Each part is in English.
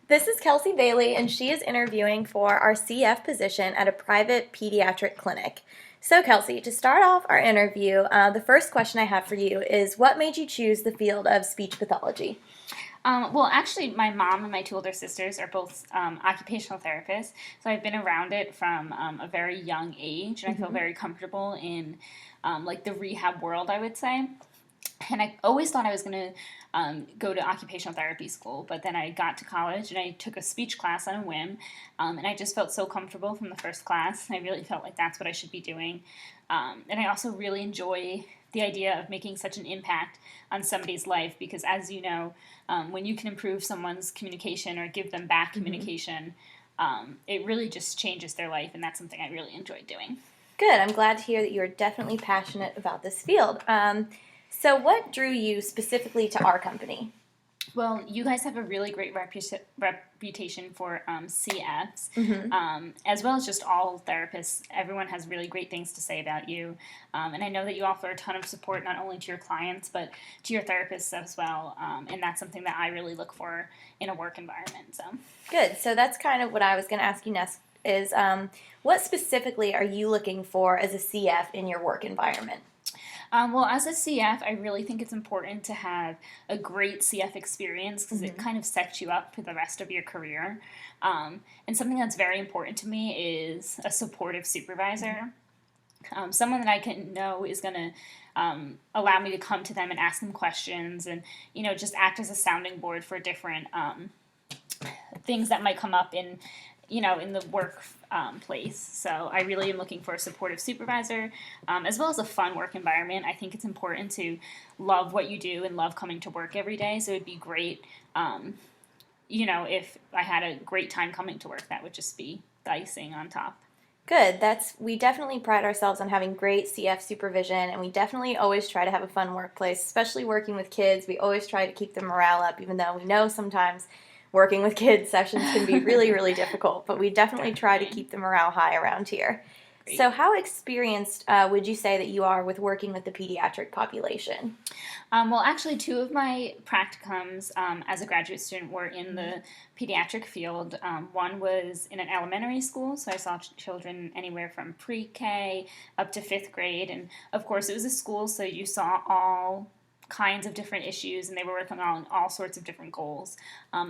This is Kelsey Bailey, and she is interviewing for our CF position at a private pediatric clinic. So, Kelsey, to start off our interview, the first question I have for you is what made you choose the field of speech pathology? Well, actually, my mom and my two older sisters are both occupational therapists, so I've been around it from a very young age, and I feel very comfortable in like the rehab world, I would say. And I always thought I was going to go to occupational therapy school, but then I got to college and I took a speech class on a whim, and I just felt so comfortable from the first class, and I really felt like that's what I should be doing. And I also really enjoy the idea of making such an impact on somebody's life because, as you know, when you can improve someone's communication or give them back communication, it really just changes their life, and that's something I really enjoy doing. Good. I'm glad to hear that you're definitely passionate about this field. So, what drew you specifically to our company? Well, you guys have a really great reputation for CFs, as well as just all therapists. Everyone has really great things to say about you. And I know that you offer a ton of support not only to your clients, but to your therapists as well. And that's something that I really look for in a work environment. So Good. So, that's kind of what I was going to ask you next is what specifically are you looking for as a CF in your work environment? Well, as a CF, I really think it's important to have a great CF experience because it kind of sets you up for the rest of your career. And something that's very important to me is a supportive supervisor. Someone that I can know is going to allow me to come to them and ask them questions and, just act as a sounding board for different things that might come up in the work place. So I really am looking for a supportive supervisor, as well as a fun work environment. I think it's important to love what you do and love coming to work every day. So it'd be great, if I had a great time coming to work. That would just be the icing on top. Good. We definitely pride ourselves on having great CF supervision, and we definitely always try to have a fun workplace, especially working with kids. We always try to keep the morale up, even though we know sometimes working with kids sessions can be really, really difficult, but we definitely try to keep the morale high around here. Great. So how experienced would you say that you are with working with the pediatric population? Well, actually, two of my practicums as a graduate student were in the pediatric field. One was in an elementary school, so I saw children anywhere from pre-K up to fifth grade, and of course it was a school, so you saw all kinds of different issues, and they were working on all sorts of different goals,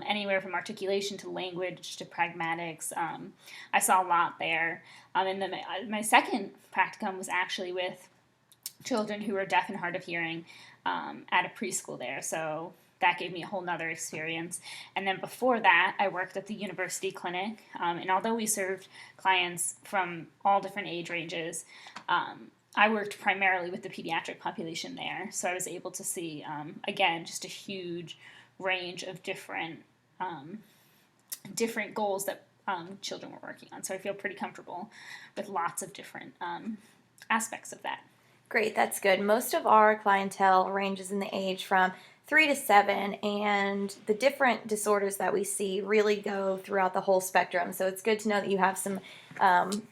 anywhere from articulation to language to pragmatics. I saw a lot there. And then my second practicum was actually with children who were deaf and hard of hearing at a preschool there. So that gave me a whole nother experience. And then before that, I worked at the university clinic. And although we served clients from all different age ranges, I worked primarily with the pediatric population there, so I was able to see, again, just a huge range of different goals that children were working on. So I feel pretty comfortable with lots of different aspects of that. Great, that's good. Most of our clientele ranges in the age from 3 to 7, and the different disorders that we see really go throughout the whole spectrum. So it's good to know that you have some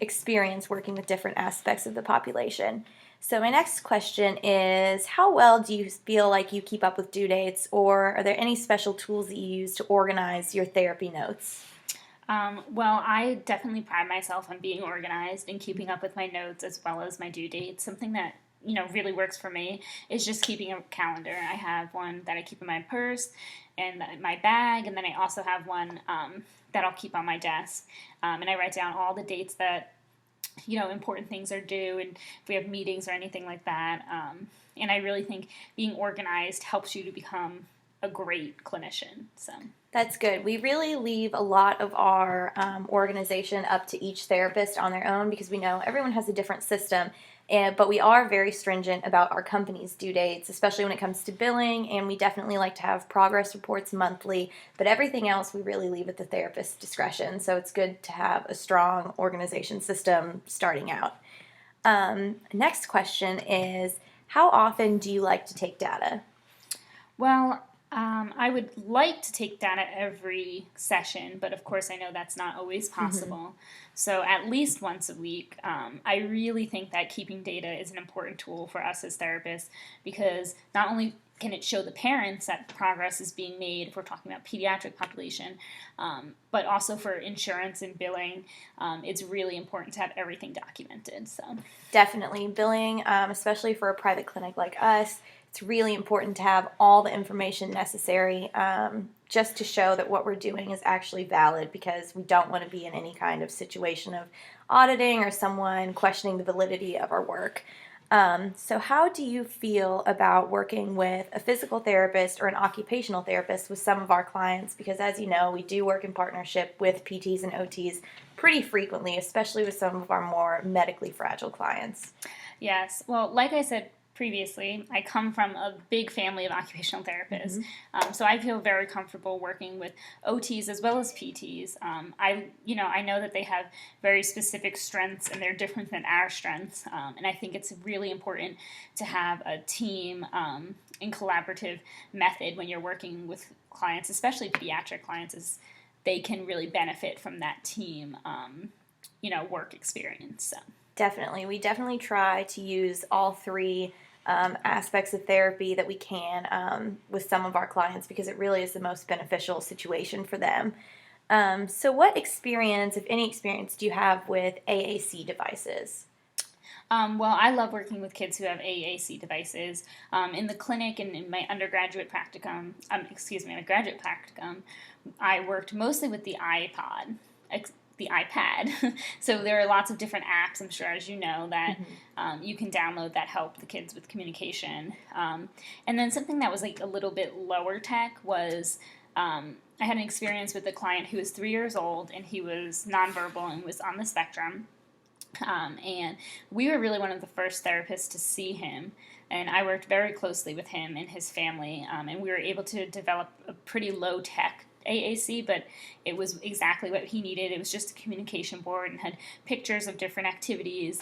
experience working with different aspects of the population. So my next question is, how well do you feel like you keep up with due dates, or are there any special tools that you use to organize your therapy notes? Well, I definitely pride myself on being organized and keeping up with my notes as well as my due dates. Something that really works for me is just keeping a calendar. I have one that I keep in my purse and my bag, and then I also have one that I'll keep on my desk. And I write down all the dates that, important things are due, and if we have meetings or anything like that. And I really think being organized helps you to become a great clinician. So That's good. We really leave a lot of our organization up to each therapist on their own because we know everyone has a different system. But we are very stringent about our company's due dates, especially when it comes to billing, and we definitely like to have progress reports monthly, but everything else we really leave at the therapist's discretion, so it's good to have a strong organization system starting out. Next question is, how often do you like to take data? Well, I would like to take data every session, but of course I know that's not always possible. So at least once a week. I really think that keeping data is an important tool for us as therapists because not only can it show the parents that progress is being made if we're talking about pediatric population, but also for insurance and billing, it's really important to have everything documented. So Definitely. Billing, especially for a private clinic like us, it's really important to have all the information necessary just to show that what we're doing is actually valid, because we don't want to be in any kind of situation of auditing or someone questioning the validity of our work. So how do you feel about working with a physical therapist or an occupational therapist with some of our clients? Because as you know, we do work in partnership with PTs and OTs pretty frequently, especially with some of our more medically fragile clients. yes, well, like I said previously, I come from a big family of occupational therapists, so I feel very comfortable working with OTs as well as PTs. I know that they have very specific strengths and they're different than our strengths, and I think it's really important to have a team and collaborative method when you're working with clients, especially pediatric clients, as they can really benefit from that team, work experience. So. Definitely. We definitely try to use all three aspects of therapy that we can with some of our clients, because it really is the most beneficial situation for them. So what experience, if any experience, do you have with AAC devices? Well, I love working with kids who have AAC devices. In the clinic and in my undergraduate practicum, my graduate practicum, I worked mostly with the the iPad. So there are lots of different apps, I'm sure, as you know, that you can download that help the kids with communication. And then something that was like a little bit lower tech was I had an experience with a client who was 3 years old, and he was nonverbal and was on the spectrum. And we were really one of the first therapists to see him, and I worked very closely with him and his family, and we were able to develop a pretty low-tech AAC, but it was exactly what he needed. It was just a communication board and had pictures of different activities,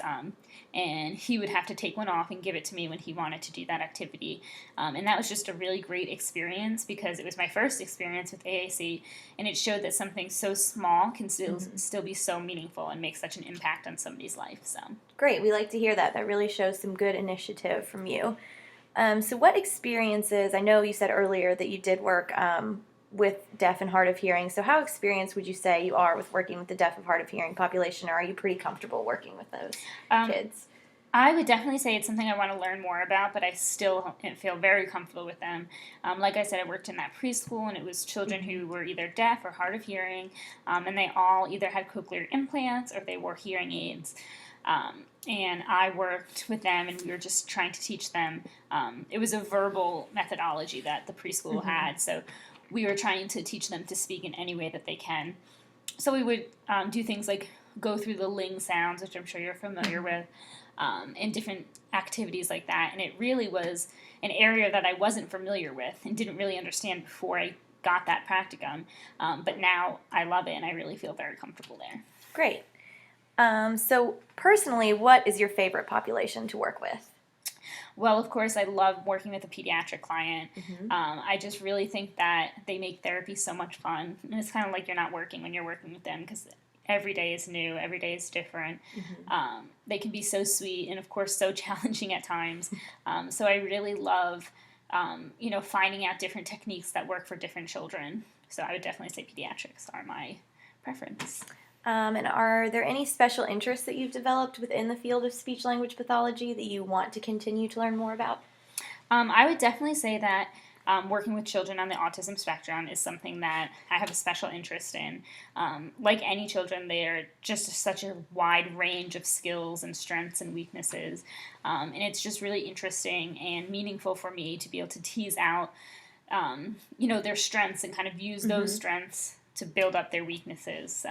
and he would have to take one off and give it to me when he wanted to do that activity. And that was just a really great experience, because it was my first experience with AAC, and it showed that something so small can still be so meaningful and make such an impact on somebody's life. So Great. We like to hear that. That really shows some good initiative from you. So what experiences, I know you said earlier that you did work with deaf and hard of hearing. So how experienced would you say you are with working with the deaf and hard of hearing population, or are you pretty comfortable working with those kids? I would definitely say it's something I want to learn more about, but I still feel very comfortable with them. Like I said, I worked in that preschool, and it was children who were either deaf or hard of hearing, and they all either had cochlear implants or they wore hearing aids. And I worked with them, and we were just trying to teach them. It was a verbal methodology that the preschool had, so we were trying to teach them to speak in any way that they can. So we would do things like go through the ling sounds, which I'm sure you're familiar with, and different activities like that. And it really was an area that I wasn't familiar with and didn't really understand before I got that practicum. But now I love it, and I really feel very comfortable there. Great. So personally, what is your favorite population to work with? Well, of course, I love working with a pediatric client. I just really think that they make therapy so much fun. And it's kind of like you're not working when you're working with them, because every day is new, every day is different. They can be so sweet and, of course, so challenging at times. So I really love, finding out different techniques that work for different children. So I would definitely say pediatrics are my preference. And are there any special interests that you've developed within the field of speech-language pathology that you want to continue to learn more about? I would definitely say that working with children on the autism spectrum is something that I have a special interest in. Like any children, they are just such a wide range of skills and strengths and weaknesses. And it's just really interesting and meaningful for me to be able to tease out, their strengths and kind of use those strengths to build up their weaknesses. So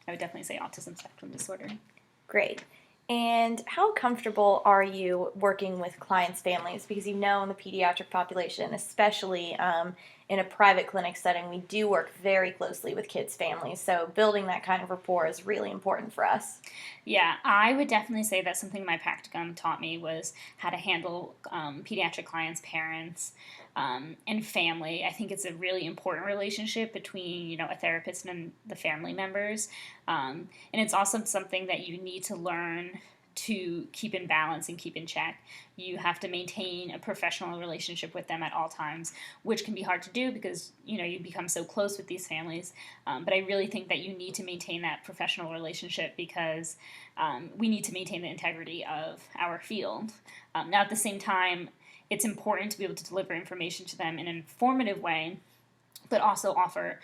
I would definitely say autism spectrum disorder. Great. And how comfortable are you working with clients' families? Because in the pediatric population, especially in a private clinic setting, we do work very closely with kids' families. So building that kind of rapport is really important for us. Yeah, I would definitely say that something my practicum taught me was how to handle pediatric clients' parents and family. I think it's a really important relationship between, a therapist and the family members. And it's also something that you need to learn to keep in balance and keep in check. You have to maintain a professional relationship with them at all times, which can be hard to do because you become so close with these families. But I really think that you need to maintain that professional relationship because we need to maintain the integrity of our field. Now, at the same time, it's important to be able to deliver information to them in an informative way, but also offer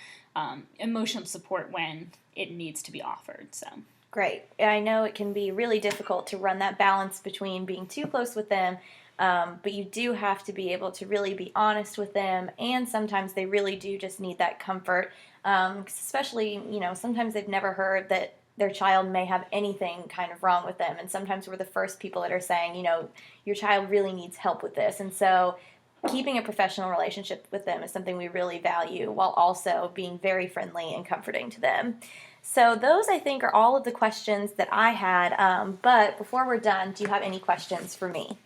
emotional support when it needs to be offered. So. Great. I know it can be really difficult to run that balance between being too close with them, but you do have to be able to really be honest with them, and sometimes they really do just need that comfort, especially, sometimes they've never heard that their child may have anything kind of wrong with them, and sometimes we're the first people that are saying, your child really needs help with this, and so keeping a professional relationship with them is something we really value while also being very friendly and comforting to them. So those, I think, are all of the questions that I had. But before we're done, do you have any questions for me?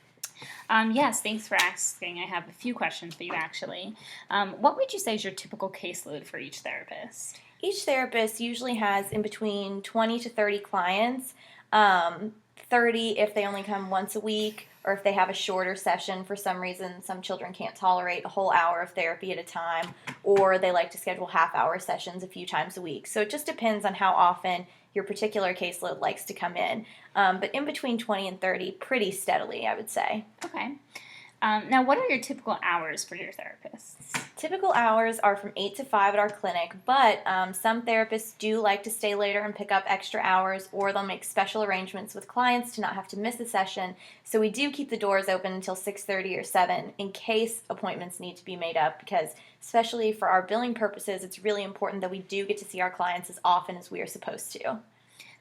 Yes, thanks for asking. I have a few questions for you, actually. What would you say is your typical caseload for each therapist? Each therapist usually has in between 20 to 30 clients, 30 if they only come once a week, or if they have a shorter session for some reason. Some children can't tolerate a whole hour of therapy at a time, or they like to schedule half-hour sessions a few times a week. So it just depends on how often your particular caseload likes to come in. But in between 20 and 30, pretty steadily, I would say. Okay. Now, what are your typical hours for your therapists? Typical hours are from 8 to 5 at our clinic, but some therapists do like to stay later and pick up extra hours, or they'll make special arrangements with clients to not have to miss a session. So we do keep the doors open until 6:30 or 7 in case appointments need to be made up, because especially for our billing purposes, it's really important that we do get to see our clients as often as we are supposed to.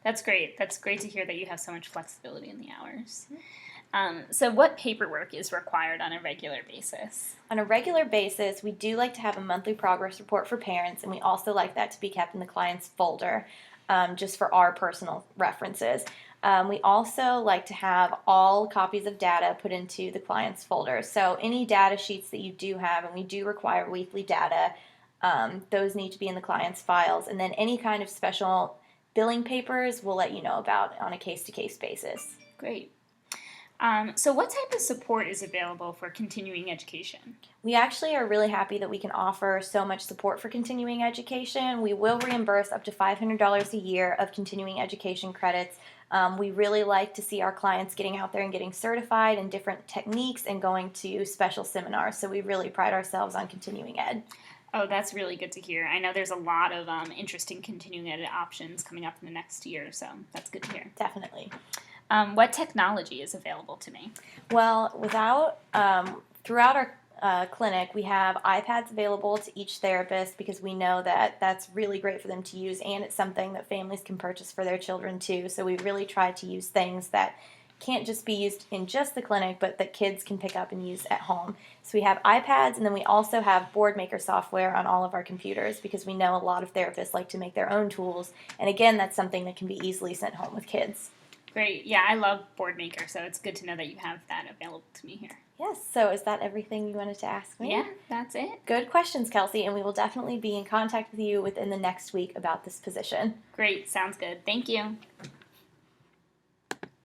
That's great. That's great to hear that you have so much flexibility in the hours. So what paperwork is required on a regular basis? On a regular basis, we do like to have a monthly progress report for parents, and we also like that to be kept in the client's folder, just for our personal references. We also like to have all copies of data put into the client's folder. So any data sheets that you do have, and we do require weekly data, those need to be in the client's files. And then any kind of special billing papers we'll let you know about on a case-to-case basis. Great. So what type of support is available for continuing education? We actually are really happy that we can offer so much support for continuing education. We will reimburse up to $500 a year of continuing education credits. We really like to see our clients getting out there and getting certified in different techniques and going to special seminars. So we really pride ourselves on continuing ed. Oh, that's really good to hear. I know there's a lot of interesting continuing ed options coming up in the next year, so that's good to hear. Definitely. What technology is available to me? Well, throughout our clinic, we have iPads available to each therapist because we know that that's really great for them to use, and it's something that families can purchase for their children too. So we really try to use things that can't just be used in just the clinic, but that kids can pick up and use at home. So we have iPads, and then we also have board maker software on all of our computers because we know a lot of therapists like to make their own tools. And again, that's something that can be easily sent home with kids. Great. Yeah, I love BoardMaker, so it's good to know that you have that available to me here. Yes, so is that everything you wanted to ask me? Yeah, that's it. Good questions, Kelsey, and we will definitely be in contact with you within the next week about this position. Great. Sounds good. Thank you.